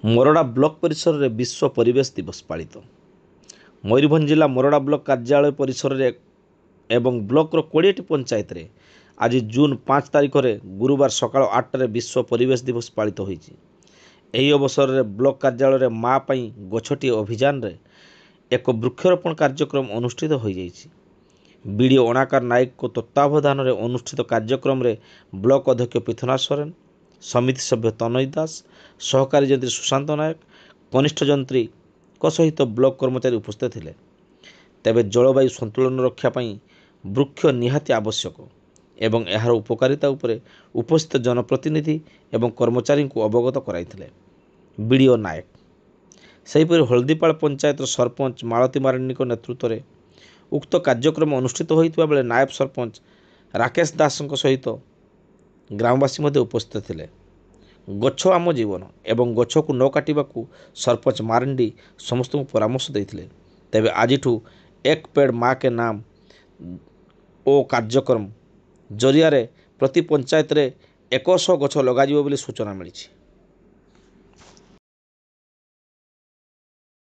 मोरडा block परिसर में विश्व परिवेश दिवस पालित। मयूरभंज जिला मोरडा ब्लॉक कार्यालय परिसर में एवं ब्लॉक 20टी पंचायत रे आज जून 5 तारिख में गुरुवार सकाल 8 विश्व परिवेश दिवस पालित होईछि। एही अवसर में ब्लॉक कार्यालय माँ पई गछटी अभियान रे एक वृक्षरोपण कार्यक्रम अनुष्ठित हो जाइछि। बीडीओ अनाकार नायक को तत्वावधान में अनुष्ठित कार्यक्रम रे ब्लॉक अध्यक्ष पृथ्वीनाथ सोरेन, समिति सभ्य तनय दास, सहकारी जंत्री सुशांत नायक, कनिष्ठ जंत्री सहित ब्लॉक कर्मचारी उपस्थित थे। तेबे जलवायु संतुलन रक्षा पाई वृक्ष निहाती आवश्यक एवं एहार उपकारिता उपरे उपस्थित जनप्रतिनिधि एवं कर्मचारी को अवगत कराइथिले बीडीओ नायक। सेहीपरि हल्दीपाल पंचायत सरपंच मालती माराणी नेतृत्व में उक्त कार्यक्रम अनुष्ठित होइतिबा बेले नायब सरपंच राकेश दास सहित ग्रामवासी मध्य उपस्थित थे। गछ आम जीवन एवं गछ को न काटिबा सरपंच मारंडी समस्त को परामर्श देते। तेबे आज एक पेड़ माँ के नाम ओ कार्यक्रम जरिया प्रति पंचायत रे 100 गछ लगा सूचना मिली।